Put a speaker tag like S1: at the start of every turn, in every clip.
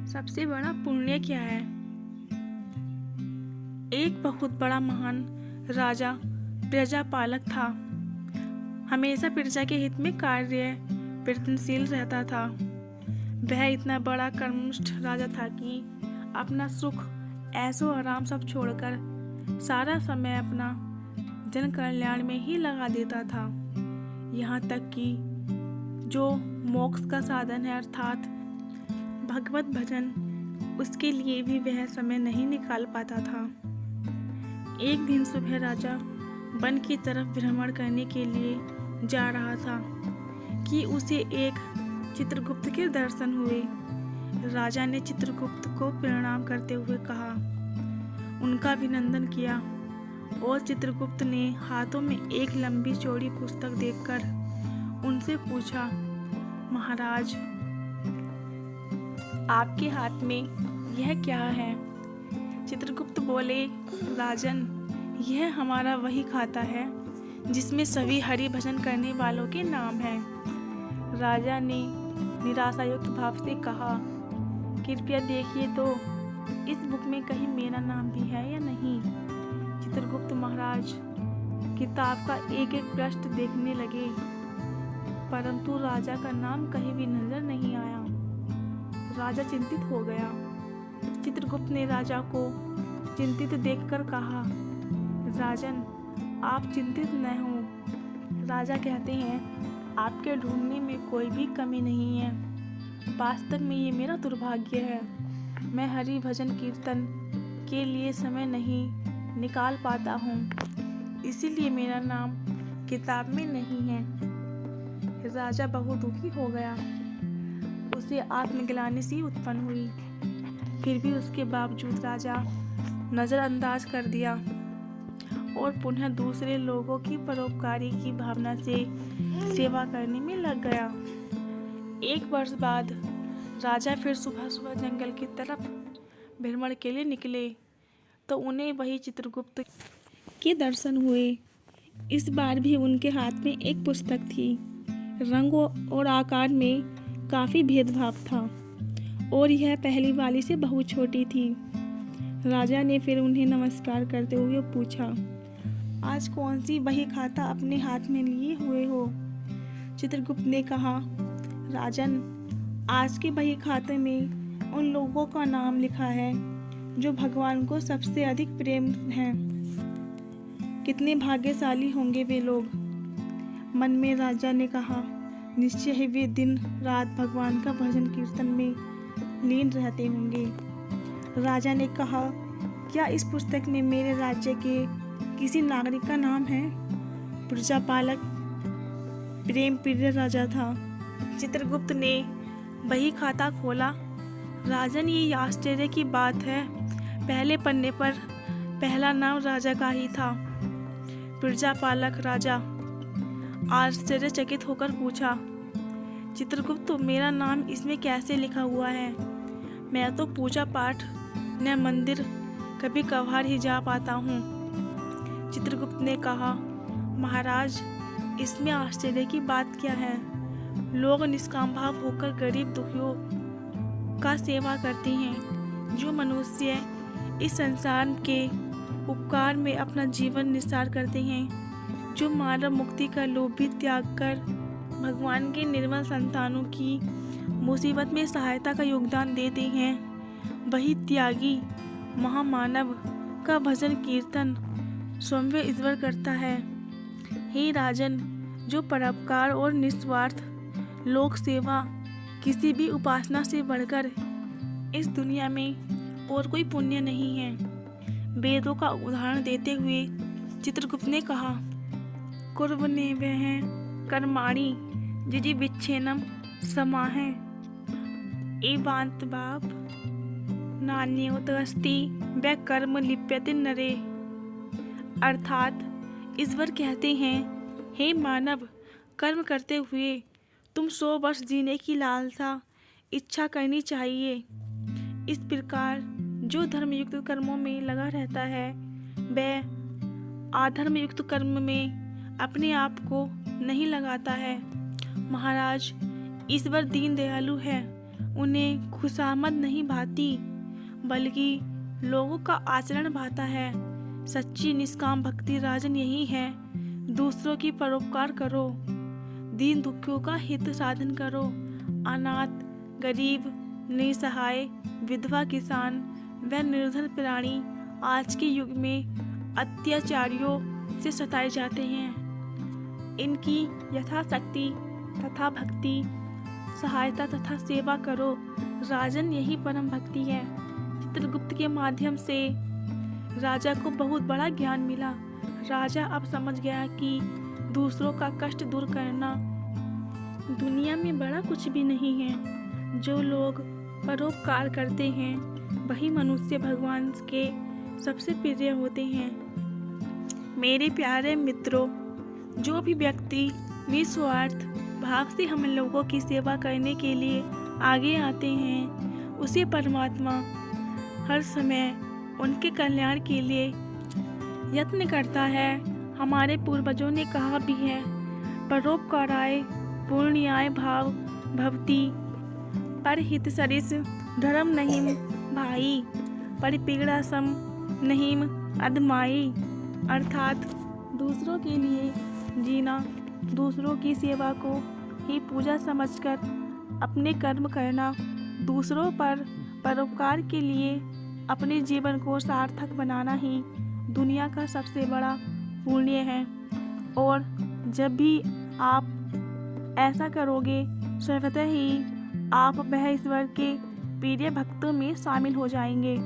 S1: सबसे बड़ा पुण्य क्या है? एक बहुत बड़ा महान राजा प्रजापालक था। हमेशा प्रजा के हित में कार्य प्रयत्नशील रहता था। वह इतना बड़ा कर्मनिष्ठ राजा था कि अपना सुख ऐशो आराम सब छोड़कर सारा समय अपना जन कल्याण में ही लगा देता था। यहाँ तक कि जो मोक्ष का साधन है अर्थात भगवत भजन, उसके लिए भी वह समय नहीं निकाल पाता था। एक दिन सुबह राजा वन की तरफ भ्रमण करने के लिए जा रहा था कि उसे एक चित्रगुप्त के दर्शन हुए। राजा ने चित्रगुप्त को प्रणाम करते हुए कहा, उनका अभिनंदन किया और चित्रगुप्त ने हाथों में एक लंबी चौड़ी पुस्तक देखकर उनसे पूछा, महाराज, आपके हाथ में यह क्या है? चित्रगुप्त बोले, राजन, यह हमारा वही खाता है जिसमें सभी हरि भजन करने वालों के नाम हैं। राजा ने निराशायुक्त भाव से कहा, कृपया देखिए तो इस बुक में कहीं मेरा नाम भी है या नहीं। चित्रगुप्त महाराज किताब का एक एक पृष्ठ देखने लगे, परंतु राजा का नाम कहीं भी नजर नहीं आया। राजा चिंतित हो गया। चित्रगुप्त ने राजा को चिंतित देखकर कहा, राजन, आप चिंतित न हो। राजा कहते हैं, आपके ढूंढने में कोई भी कमी नहीं है। वास्तव में ये मेरा दुर्भाग्य है। मैं हरि भजन कीर्तन के लिए समय नहीं निकाल पाता हूँ, इसीलिए मेरा नाम किताब में नहीं है। राजा बहुत दुखी हो गया। उसे आत्मग्लानि सी उत्पन्न हुई। फिर भी उसके बावजूद राजा नज़रअंदाज कर दिया और पुनः दूसरे लोगों की परोपकारी की भावना से सेवा करने में लग गया। एक वर्ष बाद राजा फिर सुबह सुबह जंगल की तरफ भ्रमण के लिए निकले तो उन्हें वही चित्रगुप्त के दर्शन हुए। इस बार भी उनके हाथ में एक पुस्तक थी। रंग और आकार में काफ़ी भेदभाव था और यह पहली वाली से बहुत छोटी थी। राजा ने फिर उन्हें नमस्कार करते हुए पूछा, आज कौन सी बही खाता अपने हाथ में लिए हुए हो? चित्रगुप्त ने कहा, राजन, आज के बही खाते में उन लोगों का नाम लिखा है जो भगवान को सबसे अधिक प्रेम है। कितने भाग्यशाली होंगे वे लोग। मन में राजा ने कहा, निश्चय ही वे दिन रात भगवान का भजन कीर्तन में लीन रहते होंगे। राजा ने कहा, क्या इस पुस्तक में मेरे राज्य के किसी नागरिक का नाम है? प्रजापालक प्रेम प्रिय राजा था। चित्रगुप्त ने वही खाता खोला। राजन, ये आश्चर्य की बात है, पहले पन्ने पर पहला नाम राजा का ही था। प्रजापालक राजा आश्चर्यचकित होकर पूछा, चित्रगुप्त, मेरा नाम इसमें कैसे लिखा हुआ है? मैं तो पूजा पाठ न मंदिर कभी कभार ही जा पाता हूँ। चित्रगुप्त ने कहा, महाराज, इसमें आश्चर्य की बात क्या है? लोग निष्काम भाव होकर गरीब दुखियों का सेवा करते हैं। जो मनुष्य इस संसार के उपकार में अपना जीवन निस्सार करते हैं, जो मानव मुक्ति का लोभी त्याग कर भगवान के निर्मल संतानों की मुसीबत में सहायता का योगदान देते हैं, वही त्यागी महामानव का भजन कीर्तन स्वयं ईश्वर करता है। हे राजन, जो परोपकार और निस्वार्थ लोक सेवा किसी भी उपासना से बढ़कर इस दुनिया में और कोई पुण्य नहीं है। वेदों का उदाहरण देते हुए चित्रगुप्त ने कहा, कुर्वन्नेवः कर्माणि जिजीविच्छेनम समाह एवान्तबाप नान्योतस्ति वै कर्म लिप्यते नरे। अर्थात ईश्वर कहते हैं, हे मानव, कर्म करते हुए तुम 100 वर्ष जीने की लालसा इच्छा करनी चाहिए। इस प्रकार जो धर्मयुक्त कर्मों में लगा रहता है वह अधर्मयुक्त कर्म में अपने आप को नहीं लगाता है। महाराज, ईश्वर दीन दयालु है, उन्हें खुशामद नहीं भाती, बल्कि लोगों का आचरण भाता है। सच्ची निष्काम भक्ति राजन यही है, दूसरों की परोपकार करो, दीन दुखियों का हित साधन करो। अनाथ, गरीब, निसहाय, विधवा, किसान व निर्धन प्राणी आज के युग में अत्याचारियों से सताए जाते हैं। इनकी यथाशक्ति तथा भक्ति, सहायता तथा सेवा करो, राजन यही परम भक्ति है। चित्रगुप्त के माध्यम से राजा को बहुत बड़ा ज्ञान मिला। राजा अब समझ गया कि दूसरों का कष्ट दूर करना दुनिया में बड़ा कुछ भी नहीं है। जो लोग परोपकार करते हैं वही मनुष्य भगवान के सबसे प्रिय होते हैं। मेरे प्यारे मित्रों, जो भी व्यक्ति निस्वार्थ भाव से हम लोगों की सेवा करने के लिए आगे आते हैं, उसे परमात्मा हर समय उनके कल्याण के लिए यत्न करता है। हमारे पूर्वजों ने कहा भी है, परोपकाराय पुण्याय भाव भवति, परहित सरिस धर्म नहीं भाई, परिपीड़ा सम नहीं अदमाई। अर्थात दूसरों के लिए जीना, दूसरों की सेवा को ही पूजा समझकर अपने कर्म करना, दूसरों पर परोपकार के लिए अपने जीवन को सार्थक बनाना ही दुनिया का सबसे बड़ा पुण्य है। और जब भी आप ऐसा करोगे, स्वतः ही आप वह ईश्वर के प्रिय भक्तों में शामिल हो जाएंगे।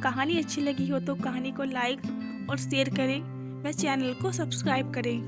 S1: कहानी अच्छी लगी हो तो कहानी को लाइक और शेयर करें व चैनल को सब्सक्राइब करें।